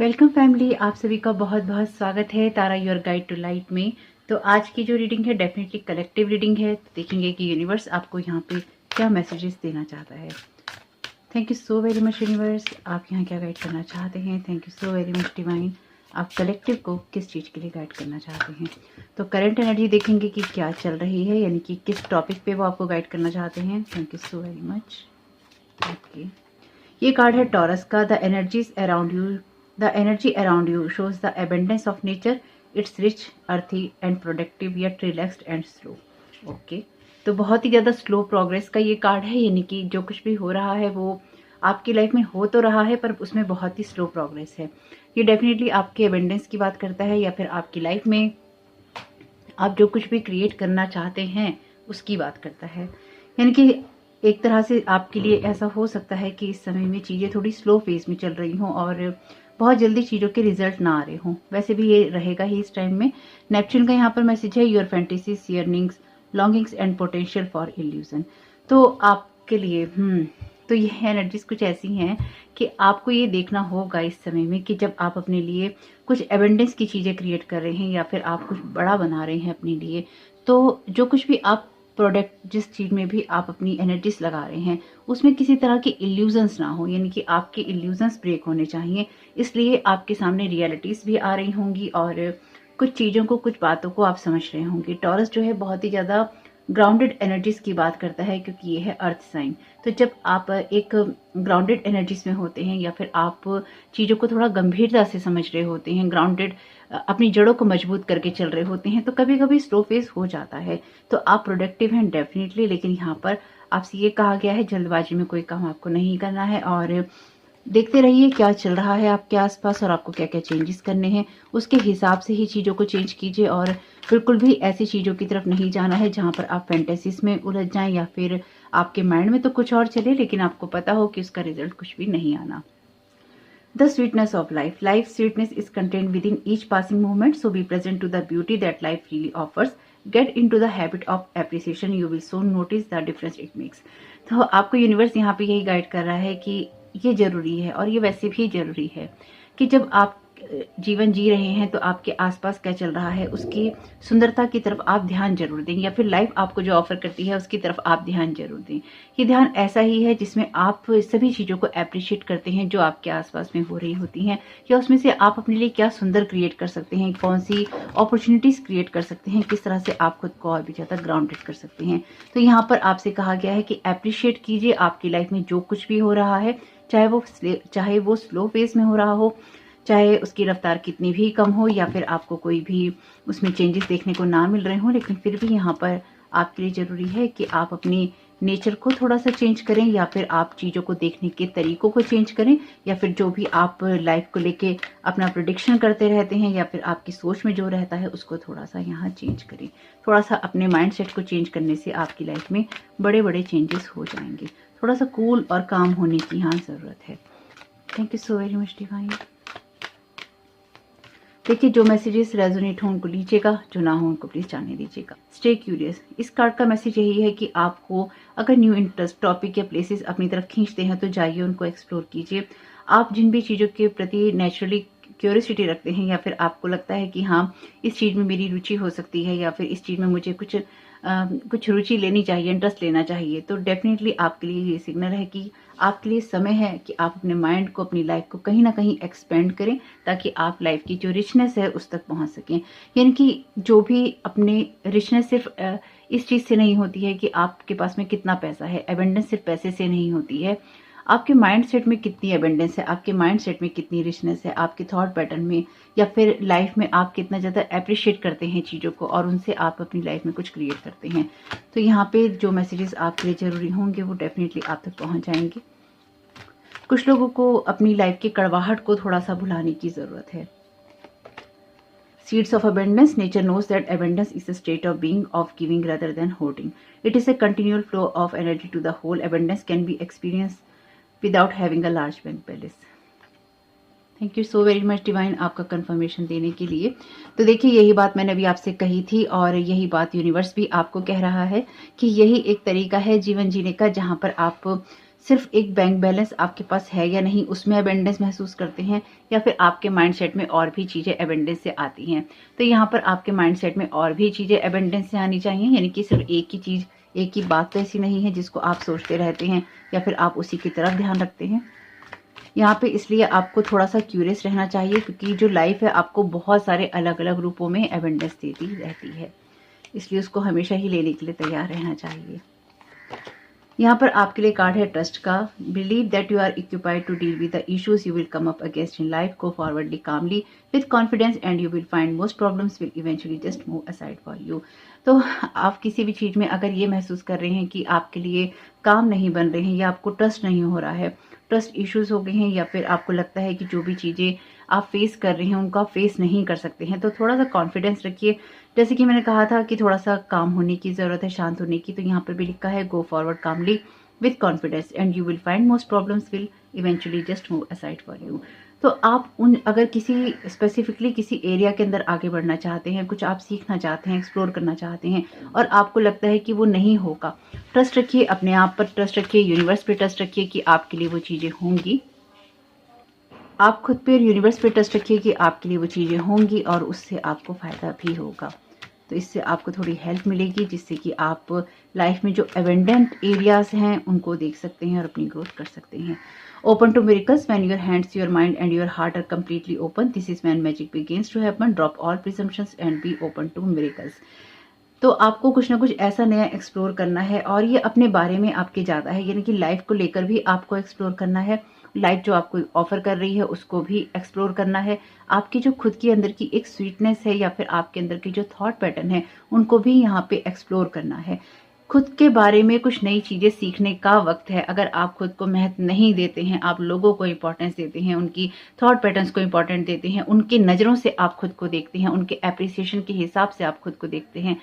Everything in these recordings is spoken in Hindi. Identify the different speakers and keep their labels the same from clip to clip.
Speaker 1: वेलकम फैमिली, आप सभी का बहुत बहुत स्वागत है तारा योर गाइड टू लाइट में। तो आज की जो रीडिंग है डेफिनेटली कलेक्टिव रीडिंग है। तो देखेंगे कि यूनिवर्स आपको यहाँ पे क्या मैसेजेस देना चाहता है। Thank you so very much universe, आप यहाँ क्या गाइड करना चाहते हैं। Thank you so very much divine, आप कलेक्टिव को किस चीज़ के लिए गाइड करना चाहते हैं। तो करंट एनर्जी देखेंगे कि क्या चल रही है, यानी कि किस टॉपिक पे वो आपको गाइड करना चाहते हैं। Thank you so very much. Okay, ये कार्ड है टॉरस का। The energies around you, the energy around you shows the abundance of nature. It's rich, earthy and productive, yet relaxed and slow. Okay, तो बहुत ही ज़्यादा स्लो प्रोग्रेस का ये कार्ड है, यानी कि जो कुछ भी हो रहा है वो आपकी लाइफ में हो तो रहा है पर उसमें बहुत ही स्लो प्रोग्रेस है। ये डेफिनेटली आपके अबंडेंस की बात करता है, या फिर आपकी लाइफ में आप जो कुछ भी क्रिएट करना चाहते हैं उसकी बात करता है। यानी कि एक तरह से आपके लिए ऐसा हो सकता है कि इस समय में चीज़ें थोड़ी स्लो फेज में चल रही हों और बहुत जल्दी चीज़ों के रिजल्ट ना आ रहे हों। वैसे भी ये रहेगा ही इस टाइम में। नेपच्यून का यहाँ पर मैसेज है your fantasies, yearnings, longings and potential for illusion. तो आपके लिए तो ये एनर्जीज कुछ ऐसी हैं कि आपको ये देखना होगा इस समय में कि जब आप अपने लिए कुछ एबंडेंस की चीज़ें क्रिएट कर रहे हैं या फिर आप कुछ बड़ा बना रहे हैं अपने लिए, तो जो कुछ भी आप प्रोडक्ट, जिस चीज़ में भी आप अपनी एनर्जीज लगा रहे हैं उसमें किसी तरह के इल्यूजन्स ना हो, यानी कि आपके इल्यूजन्स ब्रेक होने चाहिए। इसलिए आपके सामने रियलिटीज़ भी आ रही होंगी और कुछ चीज़ों को, कुछ बातों को आप समझ रहे होंगे। टॉरस जो है बहुत ही ज़्यादा ग्राउंडेड एनर्जीज की बात करता है, क्योंकि ये है अर्थ साइन। तो जब आप एक ग्राउंडेड एनर्जीज में होते हैं या फिर आप चीज़ों को थोड़ा गंभीरता से समझ रहे होते हैं, ग्राउंडेड अपनी जड़ों को मजबूत करके चल रहे होते हैं, तो कभी कभी स्लो फेस हो जाता है। तो आप प्रोडक्टिव हैं डेफिनेटली, लेकिन यहाँ पर आपसे ये कहा गया है जल्दबाजी में कोई काम आपको नहीं करना है और देखते रहिए क्या चल रहा है आपके आसपास और आपको क्या क्या चेंजेस करने हैं, उसके हिसाब से ही चीज़ों को चेंज कीजिए। और बिल्कुल भी ऐसी चीज़ों की तरफ नहीं जाना है जहाँ पर आप फैंटेसीज में उलझ जाएं या फिर आपके माइंड में तो कुछ और चले लेकिन आपको पता हो कि उसका रिजल्ट कुछ भी नहीं आना। The sweetness of life. Life's sweetness is contained within each passing moment, so be present to the beauty that life really offers. Get into the habit of appreciation. You will soon notice the difference it makes. तो आपको यूनिवर्स यहाँ पे यही गाइड कर रहा है कि ये जरूरी है और ये वैसे भी जरूरी है कि जब आप जीवन जी रहे हैं तो आपके आसपास क्या चल रहा है उसकी सुंदरता की तरफ आप ध्यान जरूर दें, या फिर लाइफ आपको जो ऑफर करती है उसकी तरफ आप ध्यान जरूर दें। ये ध्यान ऐसा ही है जिसमें आप सभी चीज़ों को अप्रिशिएट करते हैं जो आपके आसपास में हो रही होती हैं, या उसमें से आप अपने लिए क्या सुंदर क्रिएट कर सकते हैं, कौन सी अपॉर्चुनिटीज़ क्रिएट कर सकते हैं, किस तरह से आप खुद को और भी ज़्यादा ग्राउंडेड कर सकते हैं। तो यहाँ पर आपसे कहा गया है कि अप्रिशिएट कीजिए आपकी लाइफ में जो कुछ भी हो रहा है, चाहे वो स्लो फेज में हो रहा हो, चाहे उसकी रफ्तार कितनी भी कम हो या फिर आपको कोई भी उसमें चेंजेस देखने को ना मिल रहे हो, लेकिन फिर भी यहाँ पर आपके लिए ज़रूरी है कि आप अपनी नेचर को थोड़ा सा चेंज करें, या फिर आप चीज़ों को देखने के तरीकों को चेंज करें, या फिर जो भी आप लाइफ को लेके अपना प्रेडिक्शन करते रहते हैं या फिर आपकी सोच में जो रहता है उसको थोड़ा सा यहाँ चेंज करें। थोड़ा सा अपने माइंड सेट को चेंज करने से आपकी लाइफ में बड़े बड़े चेंजेस हो जाएंगे। थोड़ा सा कूल और काम होने की यहाँ ज़रूरत है। Thank you so very much divine. देखिए, जो मैसेजेस रेजोनेट हो उनको लीजिएगा, जो ना हो उनको प्लीज जाने दीजिएगा। Stay curious. इस कार्ड का मैसेज यही है कि आपको अगर न्यू इंटरेस्ट, टॉपिक या प्लेसेस अपनी तरफ खींचते हैं तो जाइए, उनको एक्सप्लोर कीजिए। आप जिन भी चीज़ों के प्रति नेचुरली क्यूरियोसिटी रखते हैं या फिर आपको लगता है कि हाँ इस चीज़ में मेरी रुचि हो सकती है या फिर इस चीज़ में मुझे कुछ रुचि लेनी चाहिए, इंटरेस्ट लेना चाहिए, तो डेफिनेटली आपके लिए ये सिग्नल है कि आपके लिए समय है कि आप अपने माइंड को, अपनी लाइफ को कहीं ना कहीं एक्सपेंड करें ताकि आप लाइफ की जो रिचनेस है उस तक पहुंच सकें। यानी कि जो भी अपने रिचनेस सिर्फ इस चीज़ से नहीं होती है कि आपके पास में कितना पैसा है, एबंडेंस सिर्फ पैसे से नहीं होती है। आपके माइंड सेट में कितनी एबंडेंस है, आपके माइंड सेट में कितनी रिचनेस है, आपके थॉट पैटर्न में या फिर लाइफ में आप कितना ज़्यादा अप्रिशिएट करते हैं चीज़ों को और उनसे आप अपनी लाइफ में कुछ क्रिएट करते हैं। तो यहाँ पे जो मैसेजेस आपके लिए ज़रूरी होंगे वो डेफिनेटली आप तक पहुँच जाएंगे। कुछ लोगों को अपनी लाइफ की कड़वाहट को थोड़ा सा भुलाने की ज़रूरत है। Seeds of abundance. Nature knows that abundance is a state of being, of giving rather than hoarding. It is a continual flow of energy to the whole. Abundance can be experienced without having a large bank balance. Thank you so very much divine, आपका कंफर्मेशन देने के लिए। तो देखिए, यही बात मैंने अभी आपसे कही थी और यही बात यूनिवर्स भी आपको कह रहा है कि यही एक तरीका है जीवन जीने का जहाँ पर आप सिर्फ एक बैंक बैलेंस आपके पास है या नहीं उसमें अबेंडेंस महसूस करते हैं, या फिर आपके माइंडसेट में और भी चीज़ें अबेंडेंस से आती हैं। तो यहाँ पर आपके माइंडसेट में और भी चीज़ें अबेंडेंस से आनी चाहिए, यानी कि सिर्फ एक ही चीज़, एक ही बात तो ऐसी नहीं है जिसको आप सोचते रहते हैं या फिर आप उसी की तरफ ध्यान रखते हैं। यहाँ पे इसलिए आपको थोड़ा सा क्यूरियस रहना चाहिए, क्योंकि जो लाइफ है आपको बहुत सारे अलग अलग रूपों में अबेंडेंस देती रहती है, इसलिए उसको हमेशा ही लेने के लिए तैयार रहना चाहिए। यहाँ पर आपके लिए कार्ड है ट्रस्ट का। Believe that you are equipped to deal with the issues you will come up against in life, go forwardly calmly with confidence and you will find most problems will eventually just move aside for you. तो आप किसी भी चीज़ में अगर ये महसूस कर रहे हैं कि आपके लिए काम नहीं बन रहे हैं या आपको ट्रस्ट नहीं हो रहा है, ट्रस्ट इश्यूज हो गए हैं, या फिर आपको लगता है कि जो भी चीज़ें आप फेस कर रहे हैं उनको आप फेस नहीं कर सकते हैं, तो थोड़ा सा कॉन्फिडेंस रखिए। जैसे कि मैंने कहा था कि थोड़ा सा काम होने की ज़रूरत है, शांत होने की, तो यहाँ पर भी लिखा है go forward calmly with confidence and you will find most problems will eventually just move aside for you. तो आप अगर किसी स्पेसिफिकली किसी एरिया के अंदर आगे बढ़ना चाहते हैं, कुछ आप सीखना चाहते हैं, एक्सप्लोर करना चाहते हैं और आपको लगता है कि वो नहीं होगा, ट्रस्ट रखिए, अपने आप पर ट्रस्ट रखिए, यूनिवर्स पे ट्रस्ट रखिए कि आपके लिए वो चीज़ें होंगी। आप खुद पे और यूनिवर्स पे ट्रस्ट रखिए कि आपके लिए वो चीज़ें होंगी और उससे आपको फ़ायदा भी होगा। तो इससे आपको थोड़ी हेल्प मिलेगी, जिससे कि आप लाइफ में जो अबेंडेंट एरियाज हैं उनको देख सकते हैं और अपनी ग्रोथ कर सकते हैं। Open to miracles when your hands, your mind and your heart are completely open, this is when magic begins to happen, drop all presumptions and be open to miracles. तो आपको कुछ ना कुछ ऐसा नया एक्सप्लोर करना है और ये अपने बारे में आपके ज़्यादा है, यानी कि लाइफ को लेकर भी आपको एक्सप्लोर करना है, लाइफ जो आपको ऑफर कर रही है उसको भी एक्सप्लोर करना है, आपकी जो खुद के अंदर की एक स्वीटनेस है या फिर आपके अंदर की जो थॉट पैटर्न है उनको भी यहाँ पे एक्सप्लोर करना है। खुद के बारे में कुछ नई चीज़ें सीखने का वक्त है। अगर आप खुद को महत्व नहीं देते हैं, आप लोगों को इम्पोर्टेंस देते हैं, उनकी थॉट पैटर्न्स को इम्पोर्टेंट देते हैं, उनकी नज़रों से आप खुद को देखते हैं, उनके एप्रिसिएशन के हिसाब से आप खुद को देखते हैं,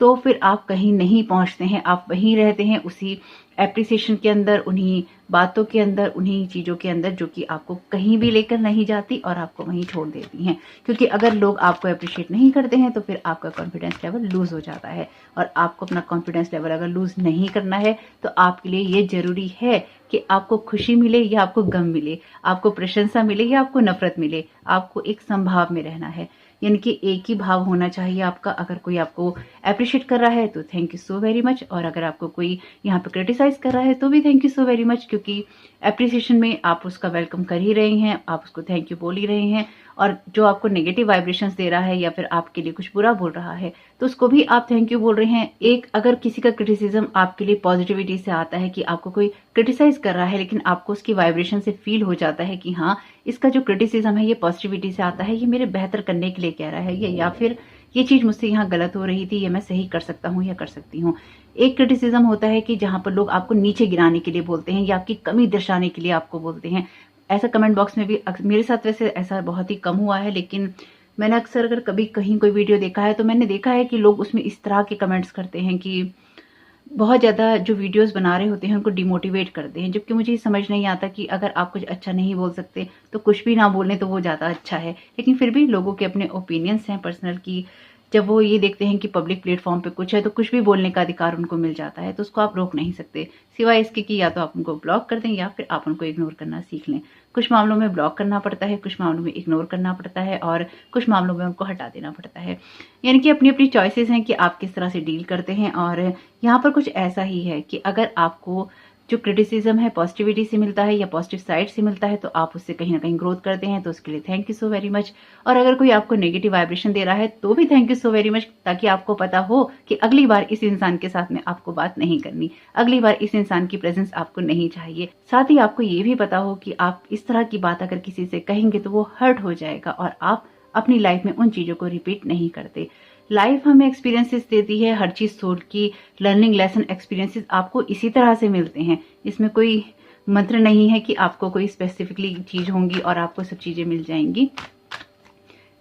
Speaker 1: तो फिर आप कहीं नहीं पहुंचते हैं, आप वहीं रहते हैं उसी एप्रिसिएशन के अंदर, उन्हीं बातों के अंदर, उन्हीं चीज़ों के अंदर जो कि आपको कहीं भी लेकर नहीं जाती और आपको वहीं छोड़ देती हैं। क्योंकि अगर लोग आपको अप्रिशिएट नहीं करते हैं तो फिर आपका कॉन्फिडेंस लेवल लूज हो जाता है, और आपको अपना कॉन्फिडेंस लेवल अगर लूज नहीं करना है तो आपके लिए ये जरूरी है कि आपको खुशी मिले या आपको गम मिले, आपको प्रशंसा मिले या आपको नफरत मिले, आपको एक संभाव में रहना है, यानी कि एक ही भाव होना चाहिए आपका। अगर कोई आपको अप्रिशिएट कर रहा है तो thank you so very much, और अगर आपको कोई यहाँ पे क्रिटिसाइज कर रहा है तो भी thank you so very much, क्योंकि अप्रिसिएशन में आप उसका वेलकम कर ही रहे हैं, आप उसको थैंक यू बोल ही रहे हैं, और जो आपको नेगेटिव वाइब्रेशंस दे रहा है या फिर आपके लिए कुछ बुरा बोल रहा है तो उसको भी आप थैंक यू बोल रहे हैं। एक अगर किसी का क्रिटिसिज्म आपके लिए पॉजिटिविटी से आता है कि आपको कोई क्रिटिसाइज कर रहा है लेकिन आपको उसकी वाइब्रेशन से फील हो जाता है कि हाँ, इसका जो क्रिटिसिज्म है ये पॉजिटिविटी से आता है, ये मेरे बेहतर करने के लिए कह रहा है, या फिर ये चीज़ मुझसे यहाँ गलत हो रही थी, ये मैं सही कर सकता हूँ या कर सकती हूँ। एक क्रिटिसिज्म होता है कि जहाँ पर लोग आपको नीचे गिराने के लिए बोलते हैं या आपकी कमी दर्शाने के लिए आपको बोलते हैं। ऐसा कमेंट बॉक्स में भी मेरे साथ वैसे ऐसा बहुत ही कम हुआ है, लेकिन मैंने अक्सर अगर कभी कहीं कोई वीडियो देखा है तो मैंने देखा है कि लोग उसमें इस तरह के कमेंट्स करते हैं कि बहुत ज़्यादा जो वीडियोस बना रहे होते हैं उनको डिमोटिवेट करते हैं, जबकि मुझे समझ नहीं आता कि अगर आप कुछ अच्छा नहीं बोल सकते तो कुछ भी ना बोलने तो वो ज़्यादा अच्छा है। लेकिन फिर भी लोगों के अपने ओपिनियंस हैं पर्सनल की, जब वो ये देखते हैं कि पब्लिक प्लेटफॉर्म पे कुछ है तो कुछ भी बोलने का अधिकार उनको मिल जाता है, तो उसको आप रोक नहीं सकते, सिवाय इसके कि या तो आप उनको ब्लॉक कर दें या फिर आप उनको इग्नोर करना सीख लें। कुछ मामलों में ब्लॉक करना पड़ता है, कुछ मामलों में इग्नोर करना पड़ता है और कुछ मामलों में उनको हटा देना पड़ता है, यानी कि अपनी अपनी चॉइसेस हैं कि आप किस तरह से डील करते हैं। और यहाँ पर कुछ ऐसा ही है कि अगर आपको जो क्रिटिसिज्म है पॉजिटिविटी से मिलता है या पॉजिटिव साइड से मिलता है तो आप उससे कहीं ना कहीं ग्रोथ करते हैं, तो उसके लिए thank you so very much. और अगर कोई आपको नेगेटिव वाइब्रेशन दे रहा है तो भी thank you so very much, ताकि आपको पता हो कि अगली बार इस इंसान के साथ में आपको बात नहीं करनी, अगली बार इस इंसान की प्रेजेंस आपको नहीं चाहिए। साथ ही आपको ये भी पता हो कि आप इस तरह की बात अगर किसी से कहेंगे तो वो हर्ट हो जाएगा और आप अपनी लाइफ में उन चीज़ों को रिपीट नहीं करते। लाइफ हमें एक्सपीरियंसेस देती है, हर चीज़ सोल की लर्निंग लेसन एक्सपीरियंसेस आपको इसी तरह से मिलते हैं। इसमें कोई मंत्र नहीं है कि आपको कोई स्पेसिफिकली चीज़ होंगी और आपको सब चीज़ें मिल जाएंगी।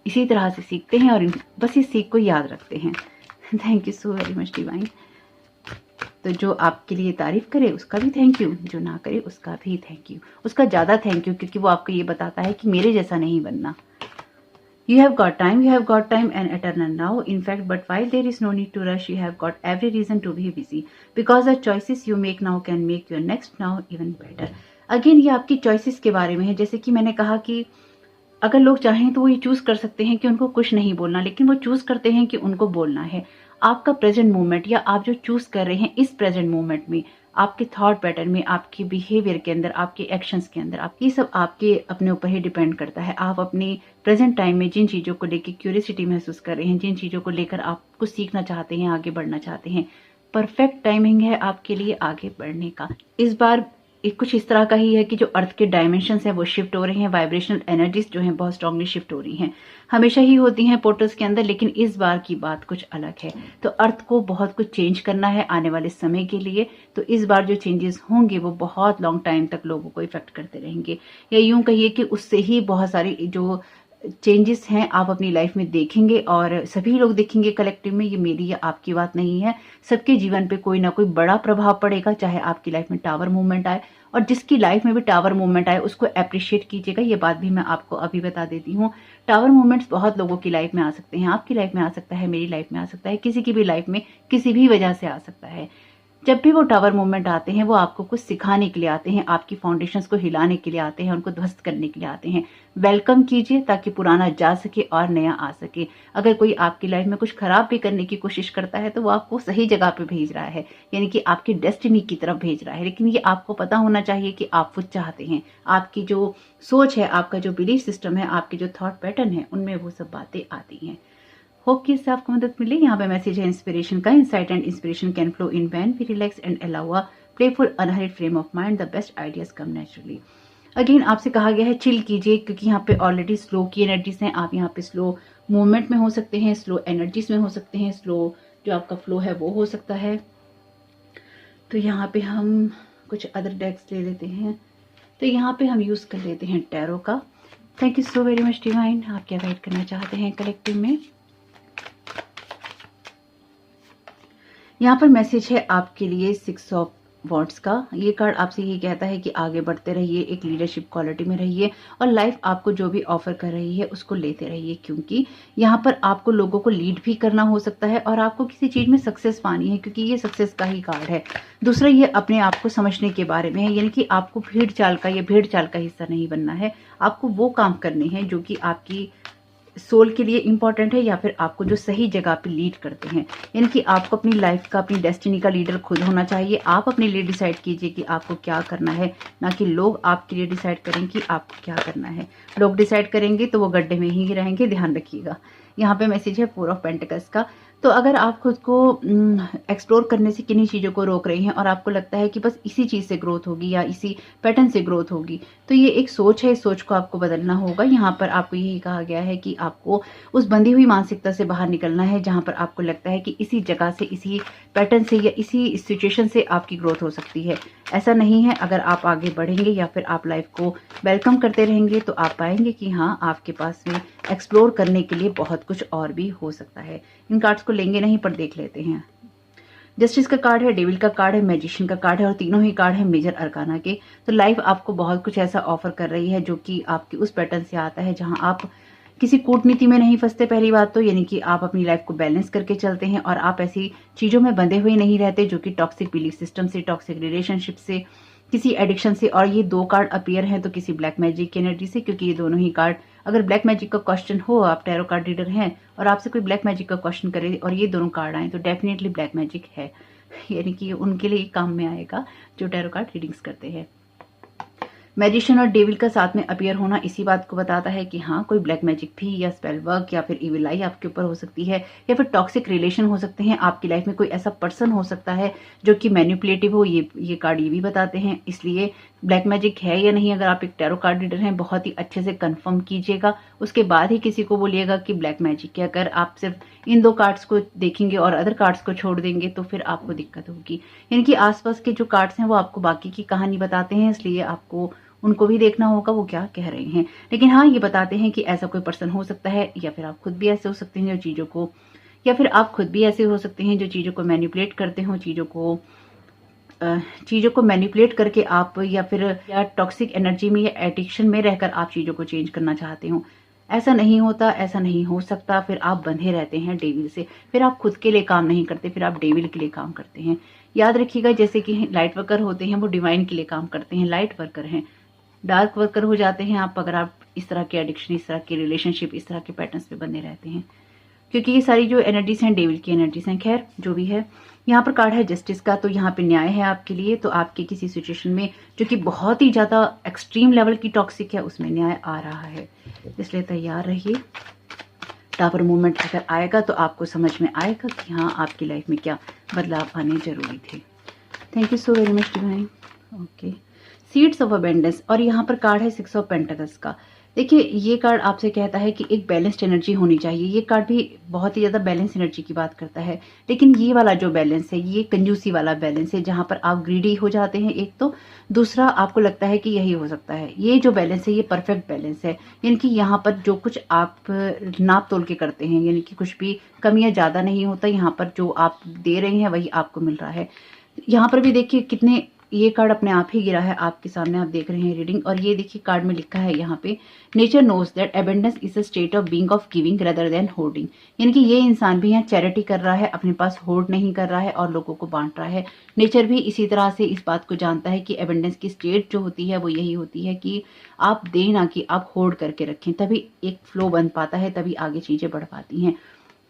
Speaker 1: इसी तरह से सीखते हैं और बस इस सीख को याद रखते हैं। Thank you so very much divine. तो जो आपके लिए तारीफ करे उसका भी थैंक यू, जो ना करे उसका भी थैंक यू, उसका ज़्यादा थैंक यू, क्योंकि वो आपको ये बताता है कि मेरे जैसा नहीं बनना। You have got time and eternal now. In fact, but while there is no need to rush, you have got every reason to be busy. Because the choices you make now can make your next now even better. Again, ये आपकी choices के बारे में है. जैसे कि मैंने कहा कि अगर लोग चाहें तो वो ये चूज कर सकते हैं कि उनको कुछ नहीं बोलना, लेकिन वो चूज करते हैं कि उनको बोलना है. आपका प्रेजेंट मोमेंट या आप जो चूज कर रहे हैं इस प्रेजेंट मोमेंट में, आपके थॉट पैटर्न में, आपके बिहेवियर के अंदर, आपके एक्शंस के अंदर, ये सब आपके अपने ऊपर ही डिपेंड करता है. आप अपने प्रेजेंट टाइम में जिन चीज़ों को लेकर क्यूरियोसिटी महसूस कर रहे हैं, जिन चीज़ों को लेकर आप कुछ सीखना चाहते हैं, आगे बढ़ना चाहते हैं, परफेक्ट टाइमिंग है आपके लिए आगे बढ़ने का. इस बार कुछ इस तरह का ही है कि जो अर्थ के डायमेंशंस हैं वो शिफ्ट हो रहे हैं, वाइब्रेशनल एनर्जीज जो हैं बहुत स्ट्रांगली शिफ्ट हो रही हैं. हमेशा ही होती हैं पोर्टल्स के अंदर, लेकिन इस बार की बात कुछ अलग है. तो अर्थ को बहुत कुछ चेंज करना है आने वाले समय के लिए. तो इस बार जो चेंजेस होंगे वो बहुत लॉन्ग टाइम तक लोगों को इफेक्ट करते रहेंगे, या यूं कहिए कि उससे ही बहुत सारी जो चेंजेस हैं आप अपनी लाइफ में देखेंगे, और सभी लोग देखेंगे कलेक्टिव में. ये मेरी या आपकी बात नहीं है, सबके जीवन पे कोई ना कोई बड़ा प्रभाव पड़ेगा. चाहे आपकी लाइफ में टावर मूवमेंट आए, और जिसकी लाइफ में भी टावर मूवमेंट आए उसको अप्रिशिएट कीजिएगा. ये बात भी मैं आपको अभी बता देती हूँ. टावर मूवमेंट्स बहुत लोगों की लाइफ में आ सकते हैं. आपकी लाइफ में आ सकता है, मेरी लाइफ में आ सकता है, किसी की भी लाइफ में किसी भी वजह से आ सकता है. जब भी वो टावर मूवमेंट आते हैं वो आपको कुछ सिखाने के लिए आते हैं, आपकी फाउंडेशंस को हिलाने के लिए आते हैं, उनको ध्वस्त करने के लिए आते हैं. वेलकम कीजिए ताकि पुराना जा सके और नया आ सके. अगर कोई आपकी लाइफ में कुछ खराब भी करने की कोशिश करता है तो वो आपको सही जगह पे भेज रहा है, यानी कि आपकी डेस्टिनी की तरफ भेज रहा है. लेकिन ये आपको पता होना चाहिए कि आप वो चाहते हैं. आपकी जो सोच है, आपका जो बिलीफ सिस्टम है, आपके जो थॉट पैटर्न है, उनमें वो सब बातें आती हैं. होप कि इससे आपको मदद मिले. यहाँ पे मैसेज है इंस्पिरेशन का. Insight and inspiration can flow in when we relax and allow a playful unhurried frame of mind. The best ideas come naturally. Again आपसे कहा गया है चिल कीजिए, क्योंकि यहाँ पे ऑलरेडी स्लो की एनर्जीज हैं. आप यहाँ पे स्लो मूवमेंट में हो सकते हैं, स्लो एनर्जीज में हो सकते हैं, स्लो जो आपका फ्लो है वो हो सकता है. तो यहाँ पे हम कुछ अदर डेक्स ले लेते हैं. तो यहाँ पे हम यूज कर लेते हैं टैरो का. Thank you so very much divine. आप क्या गाइड करना चाहते हैं कलेक्टिव में? यहाँ पर मैसेज है आपके लिए 6 ऑफ वॉन्ड्स का. ये कार्ड आपसे ये कहता है कि आगे बढ़ते रहिए, एक लीडरशिप क्वालिटी में रहिए, और लाइफ आपको जो भी ऑफर कर रही है उसको लेते रहिए, क्योंकि यहाँ पर आपको लोगों को लीड भी करना हो सकता है और आपको किसी चीज में सक्सेस पानी है, क्योंकि ये सक्सेस का ही कार्ड है. दूसरा, ये अपने आप को समझने के बारे में है, यानी कि आपको भीड़ चाल का या भेड़ चाल का हिस्सा नहीं बनना है. आपको वो काम करने हैं जो कि आपकी सोल के लिए इंपॉर्टेंट है, या फिर आपको जो सही जगह पे लीड करते हैं. यानी कि आपको अपनी लाइफ का, अपनी डेस्टिनी का लीडर खुद होना चाहिए. आप अपने लिए डिसाइड कीजिए कि आपको क्या करना है, ना कि लोग आपके लिए डिसाइड करें कि आपको क्या करना है. लोग डिसाइड करेंगे तो वो गड्ढे में ही रहेंगे, ध्यान रखिएगा. यहाँ पे मैसेज है 4 ऑफ पेंटिकल्स का. तो अगर आप खुद को एक्सप्लोर करने से किन्हीं चीज़ों को रोक रही हैं और आपको लगता है कि बस इसी चीज़ से ग्रोथ होगी या इसी पैटर्न से ग्रोथ होगी, तो ये एक सोच है. इस सोच को आपको बदलना होगा. यहाँ पर आपको यही कहा गया है कि आपको उस बंधी हुई मानसिकता से बाहर निकलना है जहाँ पर आपको लगता है कि इसी जगह से, इसी पैटर्न से या इसी सिचुएशन से आपकी ग्रोथ हो सकती है. ऐसा नहीं है. अगर आप आगे बढ़ेंगे या फिर आप लाइफ को वेलकम करते रहेंगे तो आप पाएंगे कि हाँ, आपके पास में एक्सप्लोर करने के लिए बहुत कुछ और भी हो सकता है. इन कार्ड्स को लेंगे नहीं पर देख लेते हैं. जस्टिस का कार्ड है, डेविल का कार्ड है, मैजिशियन का कार्ड है, और तीनों ही कार्ड है मेजर अरकाना के. तो लाइफ आपको बहुत कुछ ऐसा ऑफर कर रही है जो कि आपके उस पैटर्न से आता है जहां आप किसी कूटनीति में नहीं फंसते. पहली बात तो, यानी कि आप अपनी लाइफ को बैलेंस करके चलते हैं और आप ऐसी चीजों में बंधे हुए नहीं रहते जो कि टॉक्सिक बिलीफ सिस्टम से, टॉक्सिक रिलेशनशिप से, किसी एडिक्शन से. और ये 2 कार्ड अपीयर हैं तो किसी ब्लैक मैजिक की एनर्जी से, क्योंकि ये दोनों ही कार्ड, अगर ब्लैक मैजिक का क्वेश्चन हो, आप टैरो कार्ड रीडर हैं और आपसे कोई ब्लैक मैजिक का क्वेश्चन करे और ये दोनों कार्ड आए, तो डेफिनेटली ब्लैक मैजिक है. यानी कि उनके लिए काम में आएगा जो टैरो कार्ड रीडिंग्स करते हैं. मैजिशियन और डेविल का साथ में अपीयर होना इसी बात को बताता है कि हाँ, कोई ब्लैक मैजिक भी या स्पेल वर्क या फिर इविल आई आपके ऊपर हो सकती है, या फिर टॉक्सिक रिलेशन हो सकते हैं. आपकी लाइफ में कोई ऐसा पर्सन हो सकता है जो कि मैनिपुलेटिव हो. ये कार्ड ये भी बताते हैं. इसलिए ब्लैक मैजिक है या नहीं, अगर आप एक टैरो कार्ड रीडर हैं, बहुत ही अच्छे से कंफर्म कीजिएगा. उसके बाद ही किसी को बोलिएगा कि ब्लैक मैजिक है. अगर आप सिर्फ इन 2 कार्ड्स को देखेंगे और अदर कार्ड्स को छोड़ देंगे तो फिर आपको दिक्कत होगी. यानी कि आसपास के जो कार्ड्स हैं वो आपको बाकी की कहानी बताते हैं, इसलिए आपको उनको भी देखना होगा वो क्या कह रहे हैं. लेकिन हाँ, ये बताते हैं कि ऐसा कोई पर्सन हो सकता है, या फिर आप खुद भी ऐसे हो सकते हैं जो चीज़ों को, या फिर आप खुद भी ऐसे हो सकते हैं जो चीज़ों को मैनिपुलेट करते हो, चीज़ों को मैनिपुलेट करके आप या टॉक्सिक एनर्जी में या एडिक्शन में रहकर आप चीज़ों को चेंज करना चाहते हो. ऐसा नहीं होता, ऐसा नहीं हो सकता, फिर आप बंधे रहते हैं डेविल से, फिर आप खुद के लिए काम नहीं करते, फिर आप डेविल के लिए काम करते हैं। याद रखिएगा, जैसे कि लाइट वर्कर होते हैं वो डिवाइन के लिए काम करते हैं, लाइट वर्कर हैं। डार्क वर्कर हो जाते हैं आप अगर आप इस तरह के एडिक्शन, इस तरह के रिलेशनशिप, इस तरह के पैटर्न्स पे बने रहते हैं, क्योंकि ये सारी जो एनर्जीज हैं डेविल की एनर्जीज हैं। खैर जो भी है, यहाँ पर कार्ड है जस्टिस का, तो यहाँ पे न्याय है आपके लिए। तो आपके किसी सिचुएशन में जो कि बहुत ही ज्यादा एक्सट्रीम लेवल की टॉक्सिक है, उसमें न्याय आ रहा है, इसलिए तैयार रहिए। टावर मूवमेंट अगर आएगा तो आपको समझ में आएगा कि हाँ आपकी लाइफ में क्या बदलाव आने जरूरी थे। Thank you so very much divine. Okay, seeds of abundance, और यहाँ पर कार्ड है 6 ऑफ पेंटिकल्स का। देखिए ये कार्ड आपसे कहता है कि एक बैलेंस्ड एनर्जी होनी चाहिए। ये कार्ड भी बहुत ही ज़्यादा बैलेंस एनर्जी की बात करता है, लेकिन ये वाला जो बैलेंस है ये कंजूसी वाला बैलेंस है, जहाँ पर आप ग्रीडी हो जाते हैं एक तो, दूसरा आपको लगता है कि यही हो सकता है। ये जो बैलेंस है ये परफेक्ट बैलेंस है, यानी कि यहाँ पर जो कुछ आप नाप तोल के करते हैं, यानी कि कुछ भी कमियाँ ज़्यादा नहीं होता, यहाँ पर जो आप दे रहे हैं वही आपको मिल रहा है। यहाँ पर भी देखिए कितने, ये कार्ड अपने आप ही गिरा है आपके सामने, आप देख रहे हैं रीडिंग, और ये देखिए कार्ड में लिखा है यहाँ पे, nature knows that abundance is a state of being of giving rather than hoarding. यानी कि ये इंसान भी यहाँ चैरिटी कर रहा है, अपने पास होर्ड नहीं कर रहा है और लोगों को बांट रहा है। नेचर भी इसी तरह से इस बात को जानता है कि अबेंडेंस की स्टेट जो होती है वो यही होती है कि आप दें, ना कि आप होर्ड करके रखें, तभी एक फ्लो बन पाता है, तभी आगे चीजें बढ़ पाती हैं।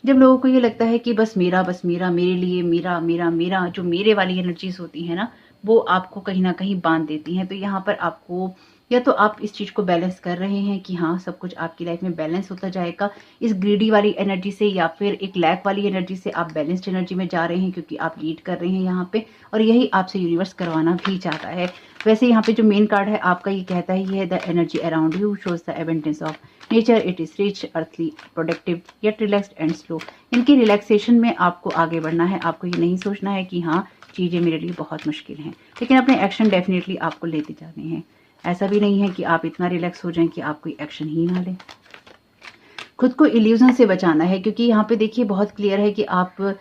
Speaker 1: जब लोगों को ये लगता है कि बस मेरा, मेरे लिए, मेरा मेरा मेरा, जो मेरे वाली एनर्जीज होती है ना, वो आपको कहीं ना कहीं बांध देती हैं। तो यहाँ पर आपको, या तो आप इस चीज को बैलेंस कर रहे हैं कि हाँ सब कुछ आपकी लाइफ में बैलेंस होता जाएगा इस ग्रीडी वाली एनर्जी से, या फिर एक लैक वाली एनर्जी से आप बैलेंस्ड एनर्जी में जा रहे हैं, क्योंकि आप लीड कर रहे हैं यहाँ पे, और यही आपसे यूनिवर्स करवाना भी चाहता है। वैसे यहाँ पे जो मेन कार्ड है आपका, ये कहता है ये the energy around you shows the abundance of nature, it is rich, earthly, productive, yet relaxed and slow. इनकी रिलैक्सेशन में आपको आगे बढ़ना है। आपको ये नहीं सोचना है कि हाँ चीजें मेरे लिए बहुत मुश्किल हैं, लेकिन अपने एक्शन डेफिनेटली आपको लेते जाने हैं। ऐसा भी नहीं है कि आप इतना रिलैक्स हो जाएं कि आप कोई एक्शन ही ना लें। खुद को इल्यूजन से बचाना है, क्योंकि यहाँ पे देखिए बहुत क्लियर है कि आप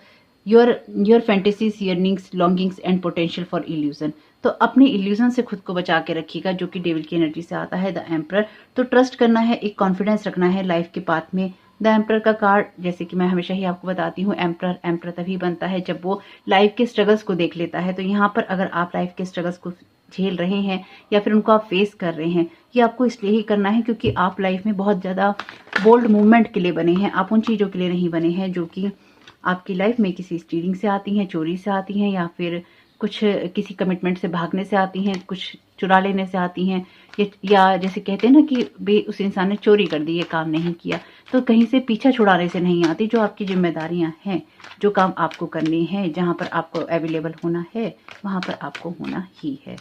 Speaker 1: your fantasies, yearnings, longings and potential for illusion. तो अपने इल्यूजन से खुद को बचा के रखिएगा, जो कि डेविल की एनर्जी से आता है, द एम्परर। तो ट्रस्ट करना है, एक कॉन्फिडेंस रखना है लाइफ के पाथ में। द एम्परर का कार्ड, जैसे कि मैं हमेशा ही आपको बताती हूँ, एम्परर तभी बनता है जब वो लाइफ के स्ट्रगल्स को देख लेता है। तो यहाँ पर अगर आप लाइफ के स्ट्रगल्स को झेल रहे हैं या फिर उनको आप फेस कर रहे हैं, ये आपको इसलिए ही करना है क्योंकि आप लाइफ में बहुत ज़्यादा बोल्ड मूवमेंट के लिए बने हैं। आप उन चीज़ों के लिए नहीं बने हैं जो कि आपकी लाइफ में किसी स्टीलिंग से आती हैं, चोरी से आती हैं, या फिर कुछ किसी कमिटमेंट से भागने से आती हैं, कुछ चुरा लेने से आती हैं, या जैसे कहते हैं ना कि उस इंसान ने चोरी कर दी, ये काम नहीं किया, तो कहीं से पीछा छुड़ाने से नहीं आती। जो आपकी जिम्मेदारियां हैं, जो काम आपको करने हैं, जहां पर आपको अवेलेबल होना है वहां पर आपको होना ही है।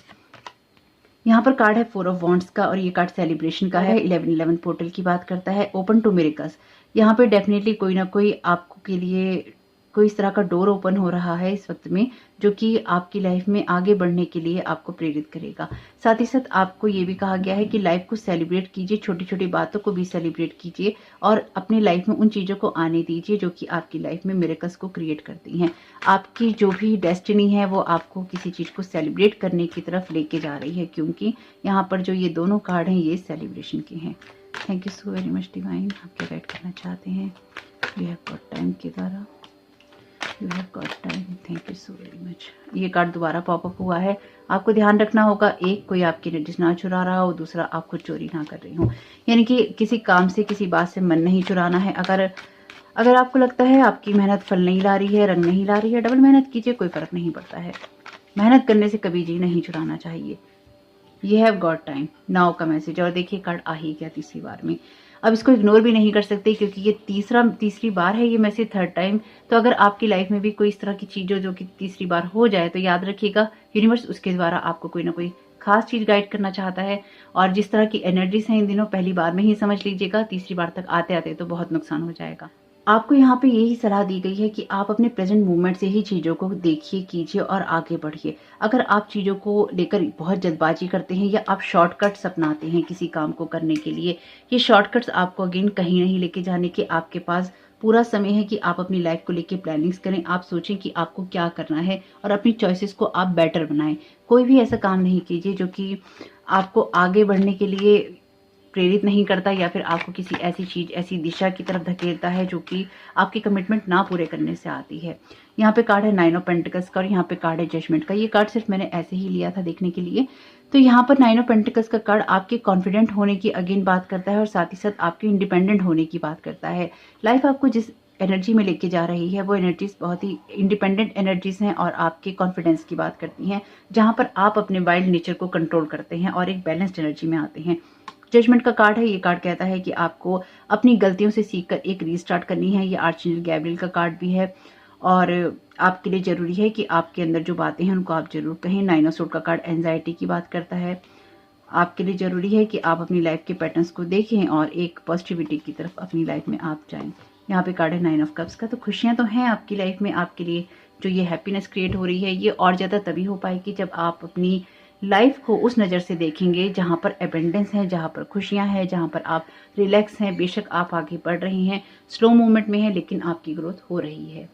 Speaker 1: यहाँ पर कार्ड है 4 ऑफ वॉन्ड्स का, और ये कार्ड सेलिब्रेशन का है। 1111 पोर्टल की बात करता है, ओपन टू मिरेकल्स। यहाँ पे डेफिनेटली कोई ना कोई आपको के लिए कोई इस तरह का डोर ओपन हो रहा है इस वक्त में, जो कि आपकी लाइफ में आगे बढ़ने के लिए आपको प्रेरित करेगा। साथ ही साथ आपको ये भी कहा गया है कि लाइफ को सेलिब्रेट कीजिए, छोटी छोटी बातों को भी सेलिब्रेट कीजिए, और अपनी लाइफ में उन चीज़ों को आने दीजिए जो कि आपकी लाइफ में मिरेकल्स को क्रिएट करती हैं। आपकी जो भी डेस्टिनी है वो आपको किसी चीज़ को सेलिब्रेट करने की तरफ लेके जा रही है, क्योंकि यहाँ पर जो ये दोनों कार्ड हैं ये सेलिब्रेशन के हैं। Thank you so very much divine. आप क्या गाइड करना चाहते हैं? वी हैव गॉट टाइम के द्वारा, you have got time. Thank you so very much. ये कार्ड दोबारा पॉपअप हुआ है। आपको ध्यान रखना होगा, एक कोई आपकी एनर्जी ना चुरा रहा हो, दूसरा आप खुद चोरी ना कर रही हो। यानी कि किसी काम से, किसी बात से मन नहीं चुराना है। अगर आपको लगता है आपकी मेहनत फल नहीं ला रही है, रंग नहीं ला रही है, डबल मेहनत कीजिए, कोई फर्क नहीं पड़ता है। मेहनत करने से कभी जी नहीं चुराना चाहिए। ये हैव गॉट टाइम, नाउ का मैसेज। और देखिए कार्ड आ ही गया तीसरी बार में। अब इसको इग्नोर भी नहीं कर सकते, क्योंकि ये तीसरी बार है, ये मैसेज 3rd टाइम। तो अगर आपकी लाइफ में भी कोई इस तरह की चीज़ जो कि तीसरी बार हो जाए, तो याद रखिएगा यूनिवर्स उसके द्वारा आपको कोई ना कोई खास चीज़ गाइड करना चाहता है। और जिस तरह की एनर्जीज हैं इन दिनों, पहली बार में ही समझ लीजिएगा, तीसरी बार तक आते आते तो बहुत नुकसान हो जाएगा। आपको यहाँ पे यही सलाह दी गई है कि आप अपने प्रेजेंट मूवमेंट से ही चीज़ों को देखिए, कीजिए और आगे बढ़िए। अगर आप चीज़ों को लेकर बहुत जल्दबाजी करते हैं या आप शॉर्टकट्स अपनाते हैं किसी काम को करने के लिए, ये शॉर्टकट्स आपको अगेन कहीं नहीं लेके जाने के। आपके पास पूरा समय है कि आप अपनी लाइफ को लेके प्लानिंग्स करें, आप सोचें कि आपको क्या करना है और अपनी चॉइसेस को आप बेटर बनाएं। कोई भी ऐसा काम नहीं कीजिए जो कि आपको आगे बढ़ने के लिए प्रेरित नहीं करता या फिर आपको किसी ऐसी चीज, ऐसी दिशा की तरफ धकेलता है जो कि आपके कमिटमेंट ना पूरे करने से आती है। यहाँ पे कार्ड है 9 ऑफ पेंटिकल्स का और यहाँ पे कार्ड है जजमेंट का। ये कार्ड सिर्फ मैंने ऐसे ही लिया था देखने के लिए। तो यहाँ पर 9 ऑफ पेंटिकल्स का कार्ड आपके कॉन्फिडेंट होने की अगेन बात करता है और साथ ही साथ आपके इंडिपेंडेंट होने की बात करता है। लाइफ आपको जिस एनर्जी में लेके जा रही है वो एनर्जीज बहुत ही इंडिपेंडेंट एनर्जीज हैं और आपके कॉन्फिडेंस की बात करती हैं, जहां पर आप अपने वाइल्ड नेचर को कंट्रोल करते हैं और एक बैलेंस्ड एनर्जी में आते हैं। जजमेंट का कार्ड है। ये कार्ड कहता है कि आपको अपनी गलतियों से सीखकर एक रीस्टार्ट करनी है। ये आर्चएंजल गैब्रियल का कार्ड भी है और आपके लिए जरूरी है कि आपके अंदर जो बातें हैं उनको आप जरूर कहें। 9 ऑफ सोर्ड का कार्ड एंजाइटी की बात करता है। आपके लिए जरूरी है कि आप अपनी लाइफ के पैटर्न्स को देखें और एक पॉजिटिविटी की तरफ अपनी लाइफ में आप जाएं। यहाँ पे कार्ड है 9 ऑफ कप्स का। तो खुशियां तो हैं आपकी लाइफ में, आपके लिए जो ये हैप्पीनेस क्रिएट हो रही है ये और ज्यादा तभी हो पाएगी जब आप अपनी लाइफ को उस नज़र से देखेंगे जहां पर एबेंडेंस है, जहां पर खुशियां हैं, जहां पर आप रिलैक्स हैं। बेशक आप आगे बढ़ रहे हैं, स्लो मूवमेंट में है, लेकिन आपकी ग्रोथ हो रही है।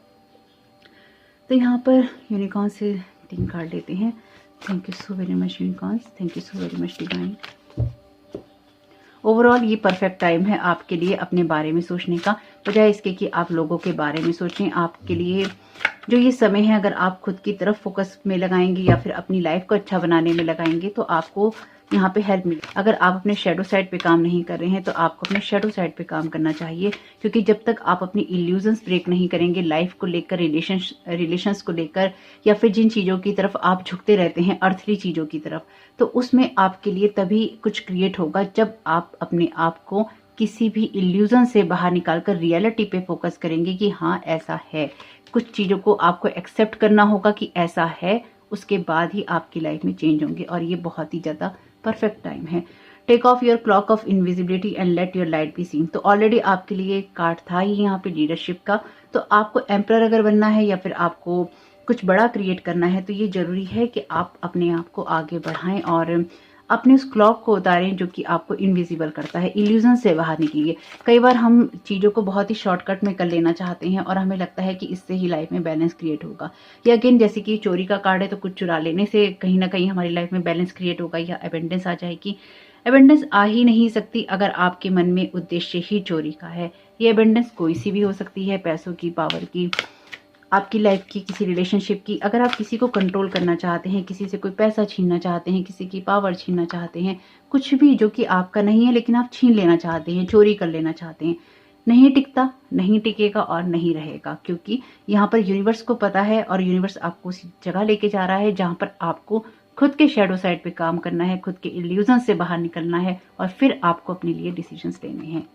Speaker 1: तो यहाँ पर यूनिकॉर्न से 3 कार्ड लेते हैं। Thank you so very much unicorns, thank you so very much divine. Overall ये परफेक्ट टाइम है आपके लिए अपने बारे में सोचने का, बजाय इसके कि आप लोगों के बारे में सोचें। आपके लिए जो ये समय है, अगर आप खुद की तरफ फोकस में लगाएंगे या फिर अपनी लाइफ को अच्छा बनाने में लगाएंगे तो आपको यहाँ पे हेल्प मिले। अगर आप अपने शेडो साइड पे काम नहीं कर रहे हैं तो आपको अपने शेडो साइड पे काम करना चाहिए, क्योंकि जब तक आप अपनी इल्यूजन्स ब्रेक नहीं करेंगे लाइफ को लेकर, रिलेशंस को लेकर, या फिर जिन चीज़ों की तरफ आप झुकते रहते हैं, अर्थली चीज़ों की तरफ, तो उसमें आपके लिए तभी कुछ क्रिएट होगा जब आप अपने आप को किसी भी इल्यूजन से बाहर निकालकर रियलिटी पे फोकस करेंगे कि हाँ ऐसा है। कुछ चीज़ों को आपको एक्सेप्ट करना होगा कि ऐसा है, उसके बाद ही आपकी लाइफ में चेंज होंगे और ये बहुत ही ज़्यादा परफेक्ट टाइम है। Take off your cloak of invisibility and let your light be seen. तो ऑलरेडी आपके लिए कार्ड था ही यहाँ पे लीडरशिप का। तो आपको एम्परर अगर बनना है या फिर आपको कुछ बड़ा क्रिएट करना है तो ये जरूरी है कि आप अपने आप को आगे बढ़ाएं और अपने उस क्लॉक को उतारें जो कि आपको इनविजिबल करता है, इल्यूजन से बाहर निकलिए। कई बार हम चीज़ों को बहुत ही शॉर्टकट में कर लेना चाहते हैं और हमें लगता है कि इससे ही लाइफ में बैलेंस क्रिएट होगा। या अगेन जैसे कि चोरी का कार्ड है, तो कुछ चुरा लेने से कहीं ना कहीं हमारी लाइफ में बैलेंस क्रिएट होगा या एबेंडेंस आ जाएगी। एबेंडेंस आ ही नहीं सकती अगर आपके मन में उद्देश्य ही चोरी का है। ये एबेंडेंस कोई सी भी हो सकती है, पैसों की, पावर की, आपकी लाइफ की, किसी रिलेशनशिप की। अगर आप किसी को कंट्रोल करना चाहते हैं, किसी से कोई पैसा छीनना चाहते हैं, किसी की पावर छीनना चाहते हैं, कुछ भी जो कि आपका नहीं है लेकिन आप छीन लेना चाहते हैं, चोरी कर लेना चाहते हैं, नहीं टिकता, नहीं टिकेगा और नहीं रहेगा। क्योंकि यहाँ पर यूनिवर्स को पता है और यूनिवर्स आपको उसी जगह लेके जा रहा है जहाँ पर आपको खुद के शेडो साइड पे काम करना है, खुद के इल्यूजन से बाहर निकलना है और फिर आपको अपने लिए डिसीजंस लेने हैं।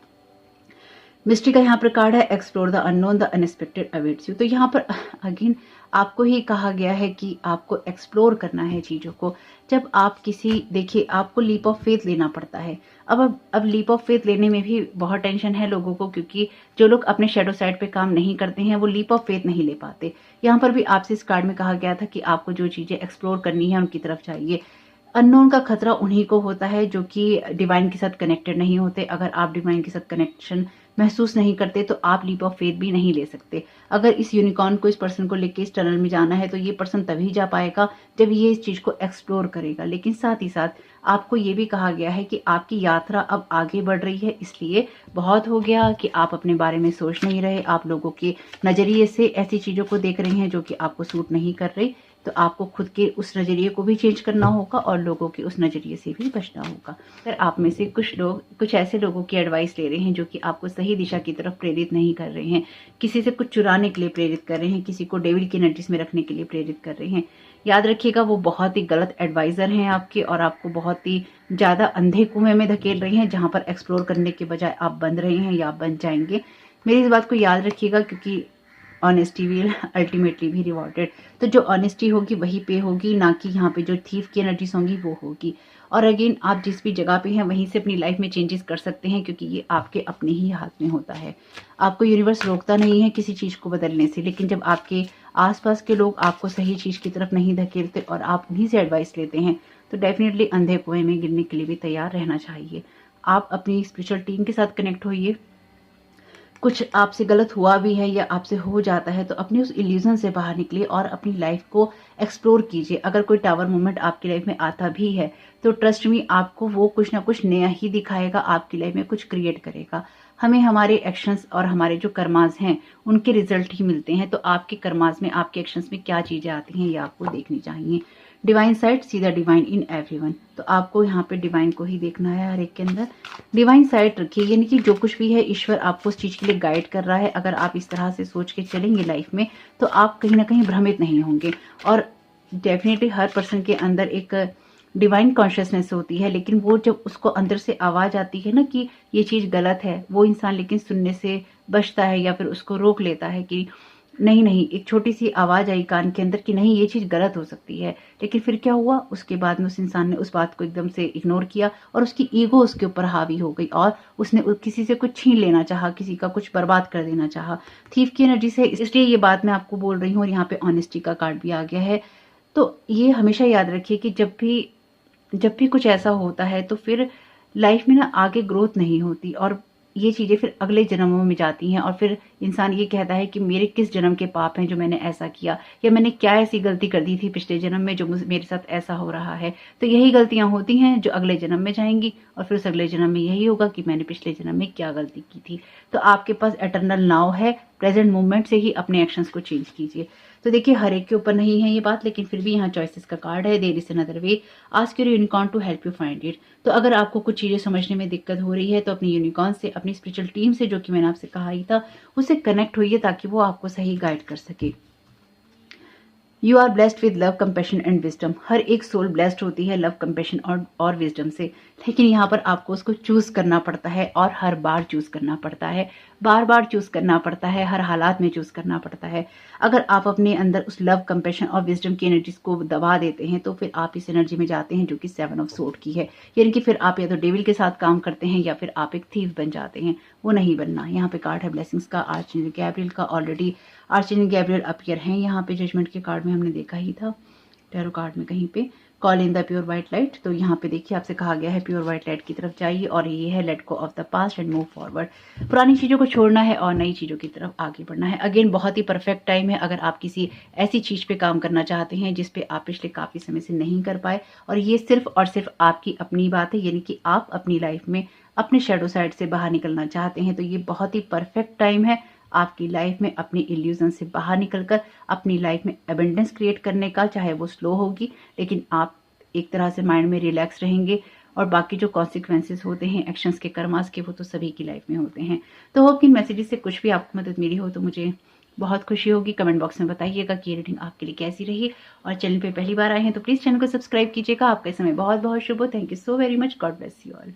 Speaker 1: मिस्ट्री का यहाँ पर कार्ड है explore the unknown, the unexpected awaits you. तो यहाँ पर अगेन आपको ही कहा गया है कि आपको एक्सप्लोर करना है चीज़ों को। जब आप देखिए आपको लीप ऑफ फेथ लेना पड़ता है। अब लीप ऑफ फेथ लेने में भी बहुत टेंशन है लोगों को, क्योंकि जो लोग अपने शेडो साइड पे काम नहीं करते हैं वो लीप ऑफ फेथ नहीं ले पाते। यहाँ पर भी आपसे इस कार्ड में कहा गया था कि आपको जो चीज़ें एक्सप्लोर करनी है उनकी तरफ जाइए। अननोन का खतरा उन्हीं को होता है जो कि डिवाइन के साथ कनेक्टेड नहीं होते। अगर आप डिवाइन के साथ कनेक्शन महसूस नहीं करते तो आप लीप ऑफ फेथ भी नहीं ले सकते। अगर इस यूनिकॉर्न को, इस पर्सन को लेके इस टनल में जाना है तो ये पर्सन तभी जा पाएगा जब ये इस चीज को एक्सप्लोर करेगा। लेकिन साथ ही साथ आपको ये भी कहा गया है कि आपकी यात्रा अब आगे बढ़ रही है, इसलिए बहुत हो गया कि आप अपने बारे में सोच नहीं रहे, आप लोगों के नजरिए से ऐसी चीजों को देख रहे हैं जो कि आपको सूट नहीं कर रही। तो आपको खुद के उस नजरिए को भी चेंज करना होगा और लोगों के उस नजरिए से भी बचना होगा। अगर आप में से कुछ लोग कुछ ऐसे लोगों की एडवाइस ले रहे हैं जो कि आपको सही दिशा की तरफ प्रेरित नहीं कर रहे हैं, किसी से कुछ चुराने के लिए प्रेरित कर रहे हैं, किसी को डेविल की एनर्जीज में रखने के लिए प्रेरित कर रहे हैं, याद रखिएगा वो बहुत ही गलत एडवाइजर हैं आपके और आपको बहुत ही ज्यादा अंधे कुएं में धकेल रहे हैं जहां पर एक्सप्लोर करने के बजाय आप बंद रहे हैं या बन जाएंगे। मेरी इस बात को याद रखिएगा, क्योंकि ऑनेस्टी विल अल्टीमेटली भी रिवॉर्डेड। तो जो ऑनेस्टी होगी वही पे होगी, ना कि यहाँ पे जो थीफ की एनर्जीज होंगी वो होगी। और अगेन आप जिस भी जगह पे हैं वहीं से अपनी लाइफ में चेंजेस कर सकते हैं, क्योंकि ये आपके अपने ही हाथ में होता है। आपको यूनिवर्स रोकता नहीं है किसी चीज को बदलने से, लेकिन जब आपके आसपास के लोग आपको सही चीज की तरफ नहीं धकेलते और आप उन्हीं से एडवाइस लेते हैं तो डेफिनेटली अंधे कुएं में गिरने के लिए भी तैयार रहना चाहिए। आप अपनी स्पिरिचुअल टीम के साथ कनेक्ट होइए, कुछ आपसे गलत हुआ भी है या आपसे हो जाता है तो अपने उस इल्यूजन से बाहर निकलिए और अपनी लाइफ को एक्सप्लोर कीजिए। अगर कोई टावर मोमेंट आपकी लाइफ में आता भी है तो ट्रस्ट मी, आपको वो कुछ ना कुछ नया ही दिखाएगा, आपकी लाइफ में कुछ क्रिएट करेगा। हमें हमारे एक्शंस और हमारे जो कर्मास हैं उनके रिजल्ट ही मिलते हैं, तो आपके कर्मास में, आपके एक्शंस में क्या चीजें आती हैं ये आपको देखनी चाहिए। Divine side, see the divine in everyone, तो आपको यहाँ पे डिवाइन को ही देखना है हर एक के अंदर। डिवाइन साइड रखिए, यानी कि जो कुछ भी है ईश्वर आपको उस चीज के लिए गाइड कर रहा है। अगर आप इस तरह से सोच के चलेंगे लाइफ में तो आप कहीं ना कहीं भ्रमित नहीं होंगे। और डेफिनेटली हर पर्सन के अंदर एक डिवाइन कॉन्शियसनेस होती है, लेकिन वो जब उसको अंदर से आवाज आती है ना कि ये चीज गलत है, वो इंसान लेकिन सुनने से बचता है या फिर उसको रोक लेता है कि नहीं नहीं, एक छोटी सी आवाज आई कान के अंदर कि नहीं ये चीज गलत हो सकती है। लेकिन फिर क्या हुआ, उसके बाद में उस इंसान ने उस बात को एकदम से इग्नोर किया और उसकी ईगो उसके ऊपर हावी हो गई और उसने किसी से कुछ छीन लेना चाहा, किसी का कुछ बर्बाद कर देना चाहा थीफ की एनर्जी से। इसलिए ये बात मैं आपको बोल रही हूँ। और यहाँ पे ऑनेस्टी का कार्ड भी आ गया है। तो ये हमेशा याद रखिए कि जब भी कुछ ऐसा होता है तो फिर लाइफ में ना आगे ग्रोथ नहीं होती और ये चीजें फिर अगले जन्मों में जाती हैं और फिर इंसान ये कहता है कि मेरे किस जन्म के पाप हैं जो मैंने ऐसा किया, या मैंने क्या ऐसी गलती कर दी थी पिछले जन्म में जो मेरे साथ ऐसा हो रहा है। तो यही गलतियां होती हैं जो अगले जन्म में जाएंगी और फिर उस अगले जन्म में यही होगा कि मैंने पिछले जन्म में क्या गलती की थी। तो आपके पास एटर्नल नाउ है, प्रेजेंट मोमेंट से ही अपने एक्शंस को चेंज कीजिए। तो देखिए हर एक के ऊपर नहीं है ये बात, लेकिन फिर भी यहाँ चॉइसेस का कार्ड है, there is another way, ask your unicorn to help you find it. तो अगर आपको कुछ चीजें समझने में दिक्कत हो रही है तो अपनी यूनिकॉर्न से, अपनी स्पिरिचुअल टीम से, जो कि मैंने आपसे कहा ही था, उससे कनेक्ट होइए ताकि वो आपको सही गाइड कर सके। You are blessed with love, compassion and wisdom. हर एक सोल ब्लेस्ड होती है लव, कंपैशन और विजडम से, लेकिन यहाँ पर आपको उसको चूज करना पड़ता है और हर बार चूज करना पड़ता है, बार बार चूज करना पड़ता है, हर हालात में चूज करना पड़ता है। अगर आप अपने अंदर उस लव, कंपैशन और विजडम की एनर्जीज को दबा देते हैं तो फिर आप इस एनर्जी में जाते हैं जो कि 7 ऑफ सोर्ड की है, यानी कि फिर आप या तो डेविल के साथ काम करते हैं या फिर आप एक थीफ बन जाते हैं। वो नहीं बनना। यहाँ पे कार्ड है ब्लेसिंग्स का, आर्चएंजल गैब्रियल का। ऑलरेडी आर्चएंजल गैब्रियल अपीयर हैं यहाँ पे, जजमेंट के कार्ड में हमने देखा ही था, टैरो कार्ड में कहीं पे, call in the pure white light. तो यहाँ पे देखिए आपसे कहा गया है प्योर व्हाइट लाइट की तरफ जाइए और ये है let go of the past and move forward. पुरानी चीजों को छोड़ना है और नई चीजों की तरफ आगे बढ़ना है। अगेन बहुत ही परफेक्ट टाइम है अगर आप किसी ऐसी चीज पे काम करना चाहते हैं जिसपे आप पिछले काफी समय से नहीं कर पाए, और ये सिर्फ और सिर्फ आपकी अपनी बात है, यानी कि आप अपनी लाइफ में अपने शेडो साइड से बाहर निकलना चाहते हैं, तो ये बहुत ही परफेक्ट टाइम है आपकी लाइफ में अपने इल्यूजन से बाहर निकलकर अपनी लाइफ में एबंडेंस क्रिएट करने का। चाहे वो स्लो होगी लेकिन आप एक तरह से माइंड में रिलैक्स रहेंगे, और बाकी जो कॉन्सिक्वेंसेस होते हैं एक्शंस के, कर्मास के, वो तो सभी की लाइफ में होते हैं। तो होप कि इन मैसेजेस से कुछ भी आपको मदद मिली हो तो मुझे बहुत खुशी होगी। कमेंट बॉक्स में बताइएगा कि ये रीडिंग आपके लिए कैसी रही, और चैनल पे पहली बार आए हैं तो प्लीज चैनल को सब्सक्राइब कीजिएगा। आपका समय बहुत बहुत शुभ हो। Thank you so very much. God bless you all.